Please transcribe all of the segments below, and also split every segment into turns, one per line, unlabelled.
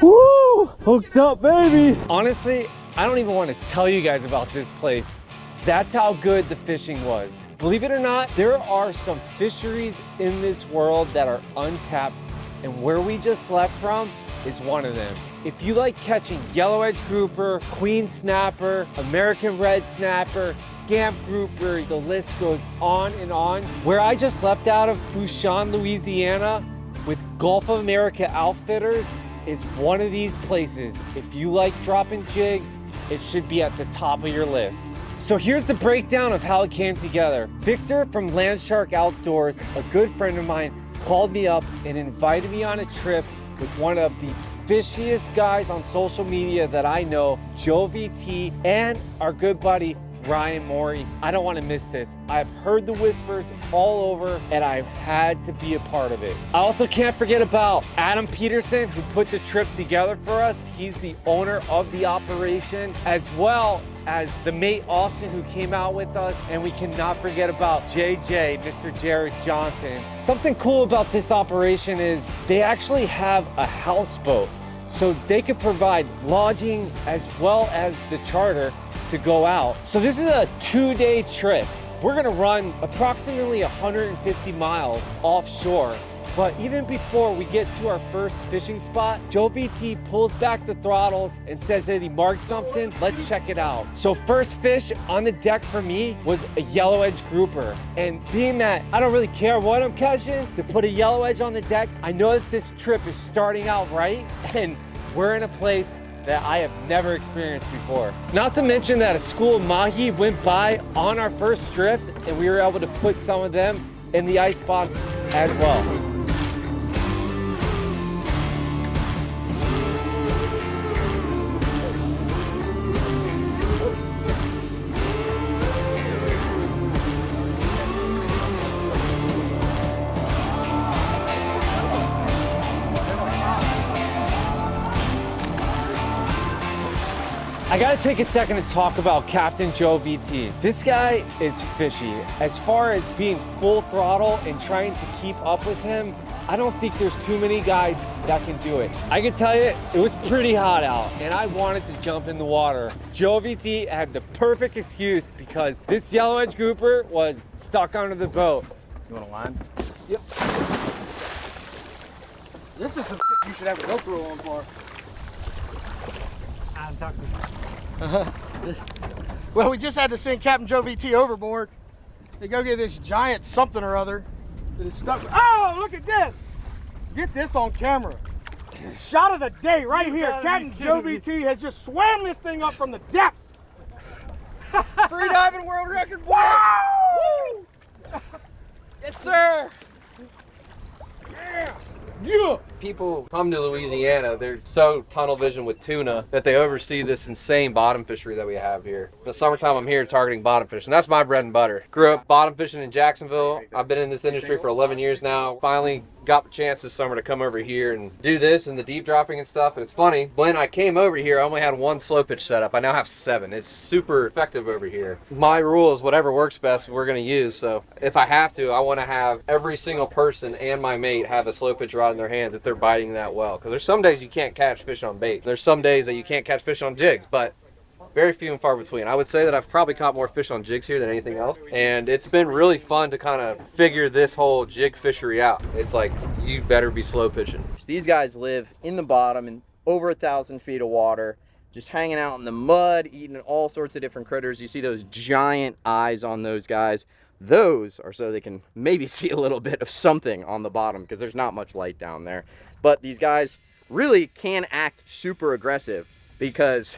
Woo! Hooked up, baby! Honestly, I don't even want to tell you guys about this place. That's how good the fishing was. Believe it or not, there are some fisheries in this world that are untapped, and where we just left from is one of them. If you like catching yellow edge grouper, queen snapper, American red snapper, scamp grouper, the list goes on and on. Where I just left out of Fourchon, Louisiana with Gulf of America Outfitters is one of these places. If you like dropping jigs, it should be at the top of your list. So here's the breakdown of how it came together. Victor from Landshark Outdoors, a good friend of mine, called me up and invited me on a trip with one of the fishiest guys on social media that I know, Joe VT, and our good buddy, Ryan Morie. I don't want to miss this. I've heard the whispers all over and I've had to be a part of it. I also can't forget about Adam Peterson, who put the trip together for us. He's the owner of the operation, as well as the mate Austin, who came out with us. And we cannot forget about JJ, Mr. Jared Johnson. Something cool about this operation is they actually have a houseboat, so they could provide lodging as well as the charter to go out. So this is a 2-day trip. We're gonna run approximately 150 miles offshore. But even before we get to our first fishing spot, Joe VT pulls back the throttles and says that he marked something. Let's check it out. So first fish on the deck for me was a yellow edge grouper. And being that I don't really care what I'm catching, to put a yellow edge on the deck, I know that this trip is starting out right, and we're in a place that I have never experienced before. Not to mention that a school of mahi went by on our first drift, and we were able to put some of them in the icebox as well. I gotta take a second to talk about Captain Joe VT. This guy is fishy. As far as being full throttle and trying to keep up with him, I don't think there's too many guys that can do it. I can tell you, it was pretty hot out and I wanted to jump in the water. Joe VT had the perfect excuse because this yellow edge grouper was stuck under the boat.
You want a line?
Yep. This is some shit you should have a GoPro on for. Well, we just had to send Captain Joe VT overboard to go get this giant something or other that is stuck. Oh, look at this! Get this on camera. Shot of the day right here. Captain Joe VT has just swam this thing up from the depths.
Free diving world record.
Woo!
Yes, sir.
Yeah. Yeah.
People come to Louisiana, they're so tunnel vision with tuna that they oversee this insane bottom fishery that we have here. In the summertime, I'm here targeting bottom fishing. That's my bread and butter. Grew up bottom fishing in Jacksonville. I've been in this industry for 11 years now. Finally got the chance this summer to come over here and do this and the deep dropping and stuff. And it's funny, when I came over here, I only had one slow pitch setup. I now have 7. It's super effective over here. My rule is whatever works best, we're gonna use. So if I have to, I wanna have every single person and my mate have a slow pitch rod in their hands if they're biting that well. Because there's some days you can't catch fish on bait. There's some days that you can't catch fish on jigs, but very few and far between. I would say that I've probably caught more fish on jigs here than anything else. And it's been really fun to kind of figure this whole jig fishery out. It's like, you better be slow pitching.
These guys live in the bottom in over 1,000 feet of water, just hanging out in the mud, eating all sorts of different critters. You see those giant eyes on those guys. Those are so they can maybe see a little bit of something on the bottom because there's not much light down there. But these guys really can act super aggressive because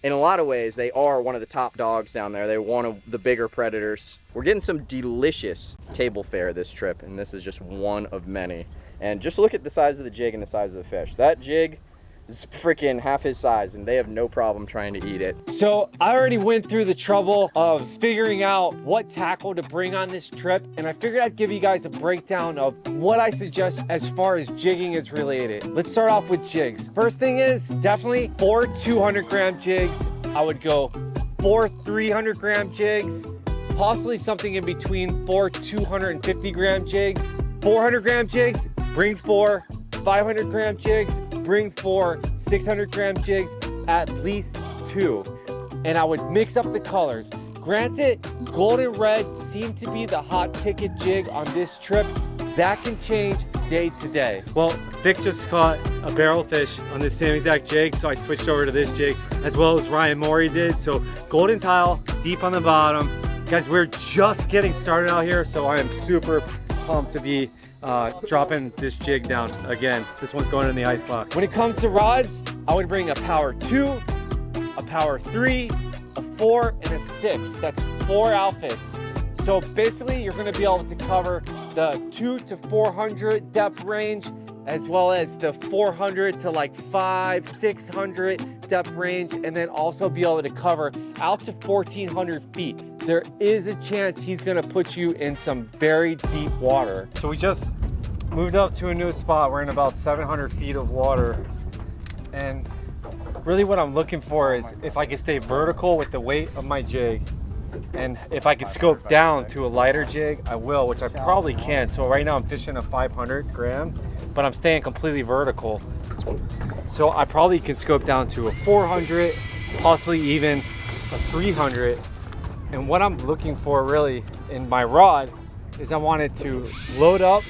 in a lot of ways, they are one of the top dogs down there. They're one of the bigger predators. We're getting some delicious table fare this trip, and this is just one of many. And just look at the size of the jig and the size of the fish. That jig is freaking half his size, and they have no problem trying to eat it.
So I already went through the trouble of figuring out what tackle to bring on this trip, and I figured I'd give you guys a breakdown of what I suggest as far as jigging is related. Let's start off with jigs. First thing is definitely 4 200-gram jigs. I would go 4 300-gram jigs, possibly something in between 4 250-gram jigs. 400-gram jigs, bring 4. 500-gram jigs, bring 4 600-gram jigs, at least 2. And I would mix up the colors. Granted, golden red seemed to be the hot ticket jig on this trip. That can change day to day. Well, Vic just caught a barrel fish on this same exact jig, so I switched over to this jig, as well as Ryan Morie did. So golden tile, deep on the bottom. Guys, we're just getting started out here, so I am super pumped to be dropping this jig down again. This one's going in the ice box. When it comes to rods, I would bring a power 2, a power 3, a 4, and a 6. That's 4 outfits. So basically, you're gonna be able to cover the 200 to 400 depth range, as well as the 400 to like 500, 600 depth range, and then also be able to cover out to 1,400 feet. There is a chance he's gonna put you in some very deep water. So we just moved up to a new spot. We're in about 700 feet of water. And really what I'm looking for is if I can stay vertical with the weight of my jig, and if I can scope down to a lighter jig, I will, which I probably can. So right now I'm fishing a 500 gram, but I'm staying completely vertical. So I probably can scope down to a 400, possibly even a 300. And what I'm looking for really in my rod is I want it to load up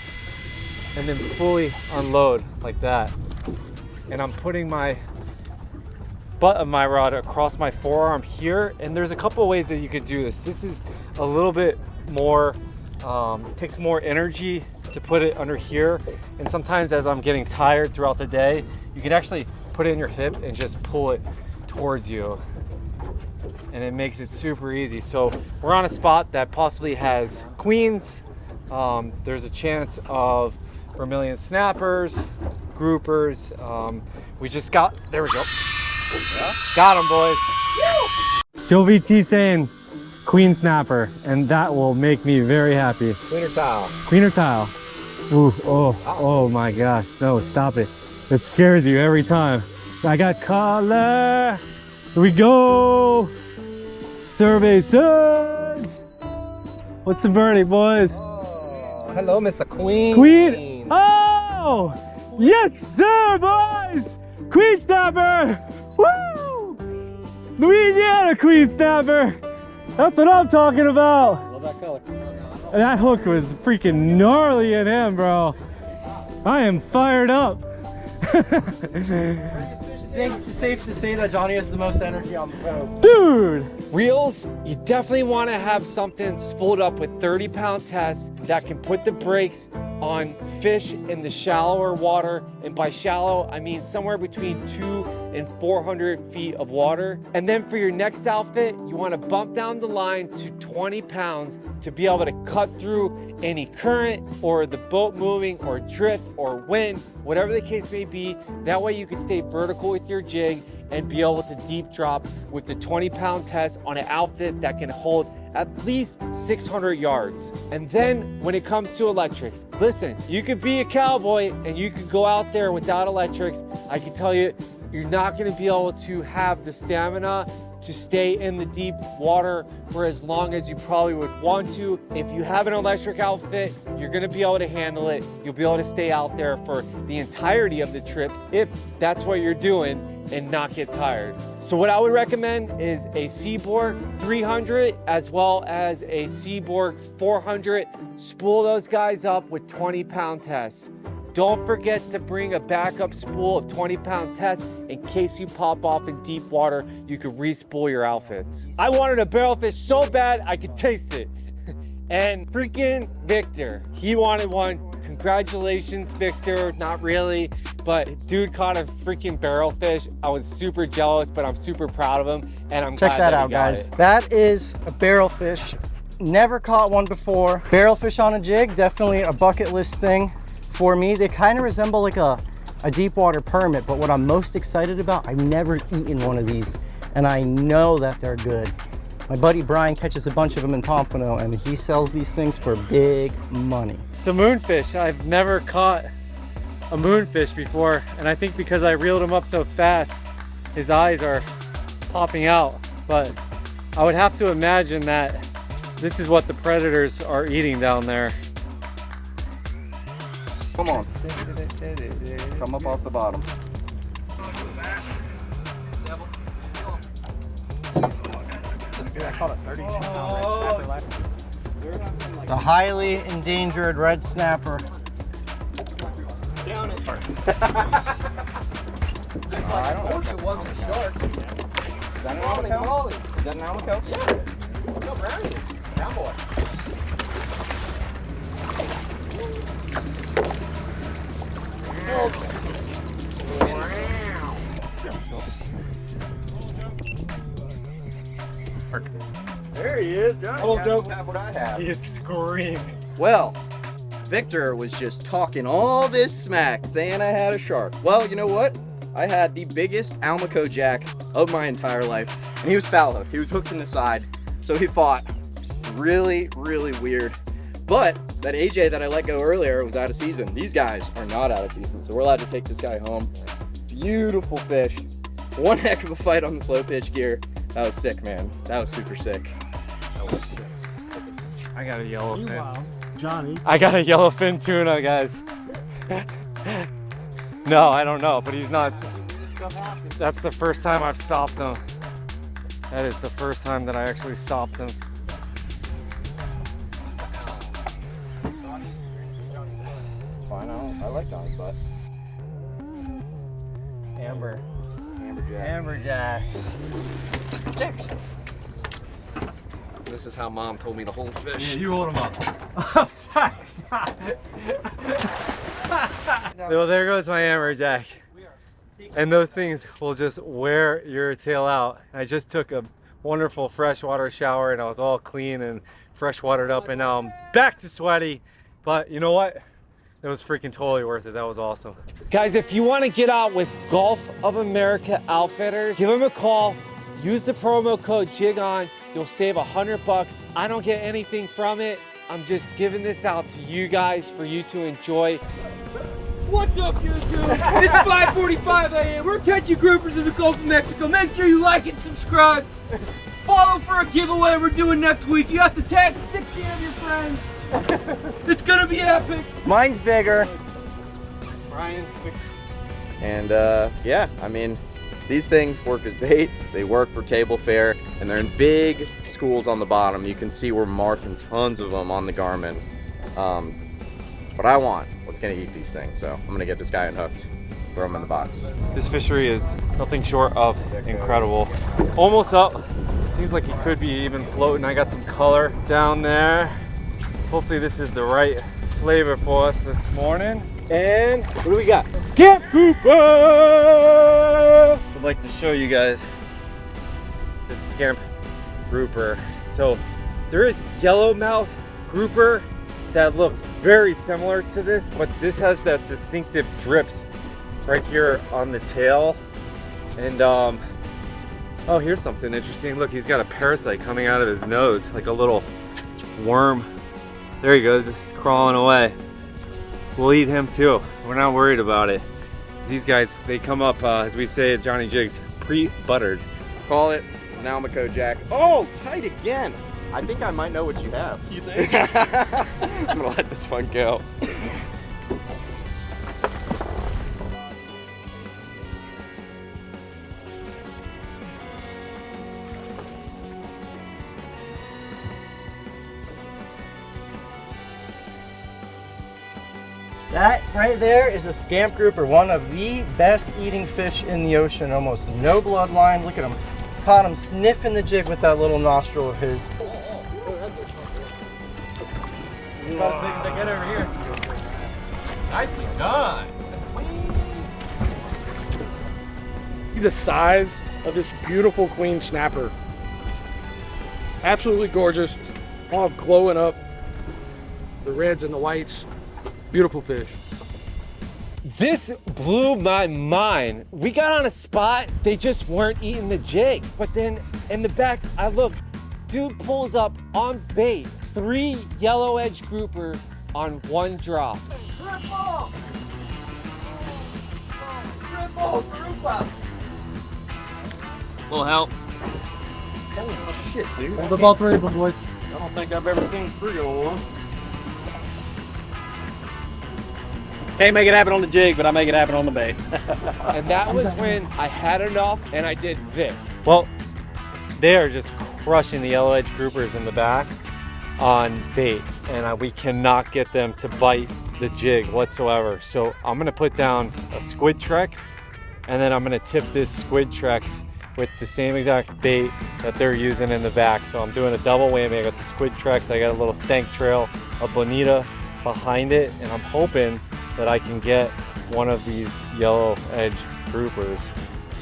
and then fully unload like that. And I'm putting my butt of my rod across my forearm here, and there's a couple of ways that you could do this. This is a little bit more, it takes more energy to put it under here, and sometimes as I'm getting tired throughout the day, you can actually put it in your hip and just pull it towards you, and it makes it super easy. So we're on a spot that possibly has queens. There's a chance of vermilion snappers, groupers. We just got, there we go. Yeah. Got him, boys. Joe VT saying queen snapper, and that will make me very happy.
Queen or tile?
Queen or tile? Ooh, oh my gosh. No, stop it. It scares you every time. I got color. Here we go. Survey says. What's the verdict, boys?
Oh, hello, Mr. Queen.
Queen. Oh, yes, sir, boys. Queen snapper. Woo! Louisiana queen snapper. That's what I'm talking about.
Love that color.
And that hook was freaking gnarly in him, bro. I am fired up.
It's safe to say that Johnny has the most energy on the boat.
Dude! Reels, you definitely want to have something spooled up with 30-pound tests that can put the brakes on fish in the shallower water. And by shallow, I mean somewhere between 200 and 400 feet of water. And then for your next outfit, you want to bump down the line to 20 pounds to be able to cut through any current or the boat moving or drift or wind, whatever the case may be. That way you can stay vertical with your jig and be able to deep drop with the 20-pound test on an outfit that can hold at least 600 yards. And then when it comes to electrics, listen, you could be a cowboy and you could go out there without electrics. I can tell you, you're not gonna be able to have the stamina to stay in the deep water for as long as you probably would want to. If you have an electric outfit, you're gonna be able to handle it. You'll be able to stay out there for the entirety of the trip if that's what you're doing and not get tired. So what I would recommend is a Seaborg 300 as well as a Seaborg 400. Spool those guys up with 20-pound tests. Don't forget to bring a backup spool of 20-pound tests in case you pop off in deep water. You could re-spool your outfits. I wanted a barrelfish so bad I could taste it. And freaking Victor, he wanted one. Congratulations, Victor. Not really, but dude caught a freaking barrelfish. I was super jealous, but I'm super proud of him, and I'm glad that he got it.
That is a barrelfish. Never caught one before. Barrelfish on a jig, definitely a bucket list thing for me. They kind of resemble like a deep water permit, but what I'm most excited about, I've never eaten one of these, and I know that they're good. My buddy Brian catches a bunch of them in Pompano, and he sells these things for big money.
It's a moonfish. I've never caught a moonfish before, and I think because I reeled him up so fast, his eyes are popping out. But I would have to imagine that this is what the predators are eating down there.
Come on. Come up off the bottom.
Dude, I caught a 32-pound red snapper last. The highly endangered red snapper.
Down it. I don't know if it wasn't shark. Is that an Almaco? Is that an Almaco?
Yeah. No, brownie is. Cowboy.
There he is, Johnny.
Have what I have.
He is screaming.
Well, Victor was just talking all this smack, saying I had a shark. Well, you know what? I had the biggest Almaco jack of my entire life, and he was foul hooked. He was hooked in the side, so he fought really, really weird. But that AJ that I let go earlier was out of season. These guys are not out of season, so we're allowed to take this guy home. Beautiful fish. One heck of a fight on the slow pitch gear. That was sick, man. That was super sick.
I got a yellowfin.
Meanwhile, Johnny.
I got a yellowfin tuna, guys. No, I don't know, but he's not. That's the first time I've stopped him. That is the first time that I actually stopped him.
It's fine. I like Johnny's butt.
Amber.
Amberjack.
Amberjack.
Jacks.
This is how Mom told me to hold fish.
You hold him up. I'm sorry. Well, there goes my amberjack. And those things will just wear your tail out. I just took a wonderful freshwater shower and I was all clean and fresh watered up, and now I'm back to sweaty. But you know what? It was freaking totally worth it. That was awesome. Guys, if you want to get out with Gulf of America Outfitters, give them a call. Use the promo code JIGON. You'll save $100. I don't get anything from it. I'm just giving this out to you guys for you to enjoy.
What's up, YouTube? It's 5:45 a.m. We're catching groupers in the Gulf of Mexico. Make sure you like and subscribe. Follow for a giveaway we're doing next week. You have to tag 60 of your friends. It's gonna be epic.
Mine's bigger.
Brian,
And yeah, I mean, these things work as bait. They work for table fare, and they're in big schools on the bottom. You can see we're marking tons of them on the Garmin. But I want what's gonna eat these things, so I'm gonna get this guy unhooked, throw him in the box.
This fishery is nothing short of incredible. Almost up. Seems like he could be even floating. I got some color down there. Hopefully this is the right flavor for us this morning. And what do we got? Scamp grouper! I'd like to show you guys this scamp grouper. So there is yellowmouth grouper that looks very similar to this, but this has that distinctive drips right here on the tail. And oh, here's something interesting. Look, he's got a parasite coming out of his nose, like a little worm. There he goes, he's crawling away. We'll eat him too. We're not worried about it. These guys, they come up, as we say at Johnny Jigs, pre-buttered.
Call it an Almaco jack. Oh, tight again. I think I might know what you have. You think? I'm gonna let this one go.
That right there is a scamp grouper, one of the best eating fish in the ocean. Almost no bloodline. Look at him. Caught him sniffing the jig with that little nostril of his.
About as big as I get over here.
nicely done.
See the size of this beautiful queen snapper. Absolutely gorgeous, all glowing up. The reds and the whites, beautiful fish.
This blew my mind. We got on a spot, they just weren't eating the jig. But then in the back, I look, dude pulls up on bait, 3 yellow edge grouper on 1 drop.
Triple! Triple grouper!
Little help.
Oh shit, dude. Hold the ball 3, boys.
I don't think I've ever seen 3 on one.
Can't make it happen on the jig, but I make it happen on the bait.
And that was when I had enough and I did this. Well, they are just crushing the yellow edge groupers in the back on bait, and we cannot get them to bite the jig whatsoever. So I'm gonna put down a squid Trex, and then I'm gonna tip this squid Trex with the same exact bait that they're using in the back. So I'm doing a double whammy. I got the squid Trex, I got a little stank trail, a bonita behind it, and I'm hoping that I can get one of these yellow edge groupers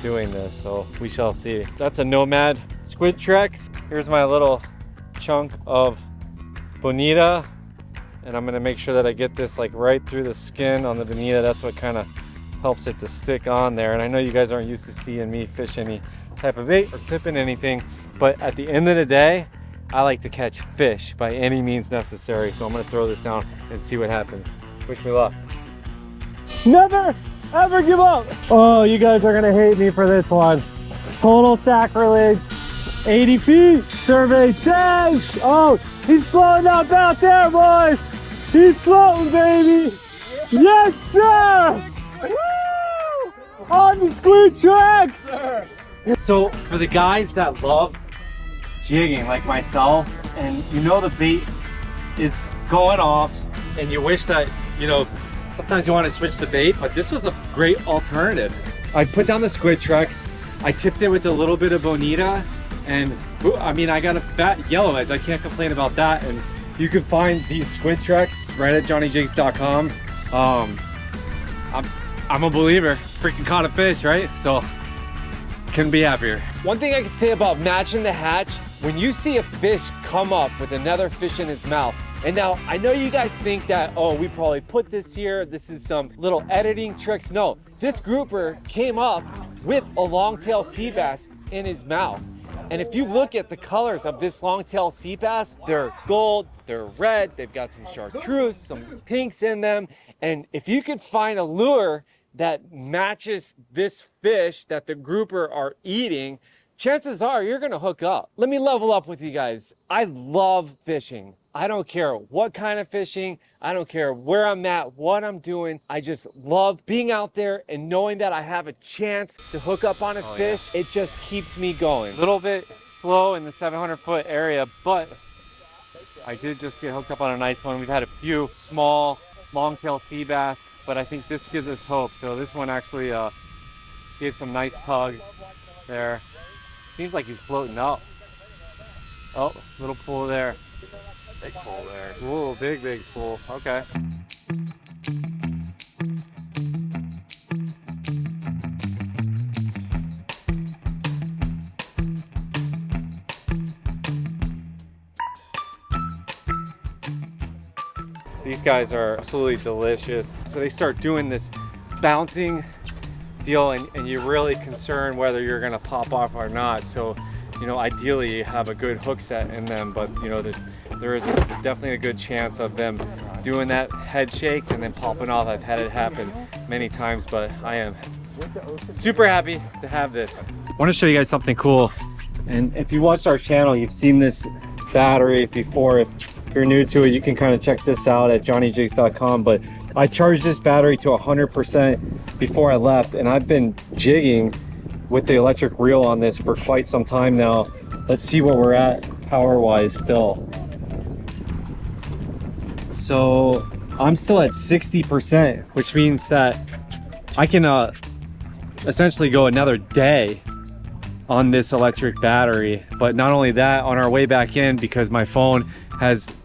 doing this. So we shall see. That's a Nomad squid Trex. Here's my little chunk of bonita, and I'm gonna make sure that I get this like right through the skin on the bonita. That's what kind of helps it to stick on there. And I know you guys aren't used to seeing me fish any type of bait or tipping anything, but at the end of the day, I like to catch fish by any means necessary. So I'm gonna throw this down and see what happens. Wish me luck. Never ever give up. Oh, you guys are gonna hate me for this one. Total sacrilege. 80 feet, survey says. Oh, he's floating up out there, boys. He's floating, baby. Yes, sir. Woo! On the squid Trex. So for the guys that love jigging like myself, and you know the bait is going off, and you wish that, you know, sometimes you want to switch the bait, but this was a great alternative. I put down the squid Trex, I tipped it with a little bit of bonita, and I mean, I got a fat yellow edge. I can't complain about that. And you can find these squid Trex right at johnnyjigs.com. I'm a believer. Freaking caught a fish, right? So couldn't be happier. One thing I can say about matching the hatch, when you see a fish come up with another fish in his mouth, and now I know you guys think that, oh, we probably put this here, this is some little editing tricks. No, this grouper came up with a longtail sea bass in his mouth. And if you look at the colors of this longtail sea bass, they're gold, they're red, they've got some chartreuse, some pinks in them. And if you could find a lure that matches this fish that the grouper are eating, chances are you're gonna hook up. Let me level up with you guys. I love fishing. I don't care what kind of fishing, I don't care where I'm at, what I'm doing. I just love being out there and knowing that I have a chance to hook up on a fish. Yeah. It just keeps me going. A little bit slow in the 700-foot area, but I did just get hooked up on a nice one. We've had a few small longtail sea bass, but I think this gives us hope. So this one actually gave some nice tug there. Seems like he's floating up. Oh, little pull there. Big pull there. Ooh, big pull. Okay. These guys are absolutely delicious. So they start doing this bouncing deal, and you're really concerned whether you're gonna pop off or not. So, you know, ideally you have a good hook set in them, but you know, there is definitely a good chance of them doing that head shake and then popping off. I've had it happen many times, but I am super happy to have this. I want to show you guys something cool. And if you watched our channel, you've seen this battery before. If you're new to it, you can kind of check this out at johnnyjigs.com. But I charged this battery to 100% before I left, and I've been jigging with the electric reel on this for quite some time now. Let's see what we're at power-wise still. So I'm still at 60%, which means that I can essentially go another day on this electric battery. But not only that, on our way back in, because my phone has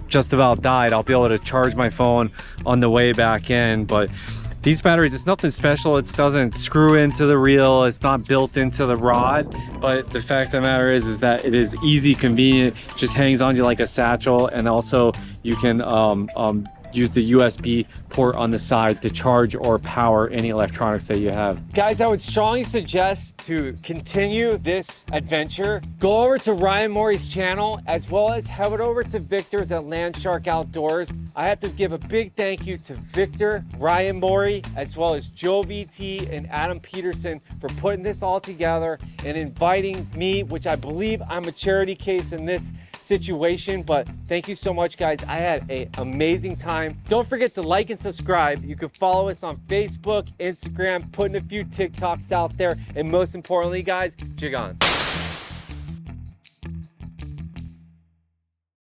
just about died, I'll be able to charge my phone on the way back in. But these batteries, it's nothing special. It doesn't screw into the reel. It's not built into the rod. But the fact of the matter is that it is easy, convenient, just hangs on you like a satchel. And also you can use the USB port on the side to charge or power any electronics that you have. Guys, I would strongly suggest to continue this adventure. Go over to Ryan Morie's channel, as well as head over to Victor's at Landshark Outdoors. I have to give a big thank you to Victor, Ryan Morie, as well as Joe VT and Adam Peterson for putting this all together and inviting me, which I believe I'm a charity case in this situation. But thank you so much, guys. I had an amazing time. Don't forget to like and subscribe. You can follow us on Facebook, Instagram, putting a few TikToks out there, and most importantly, guys, jig on.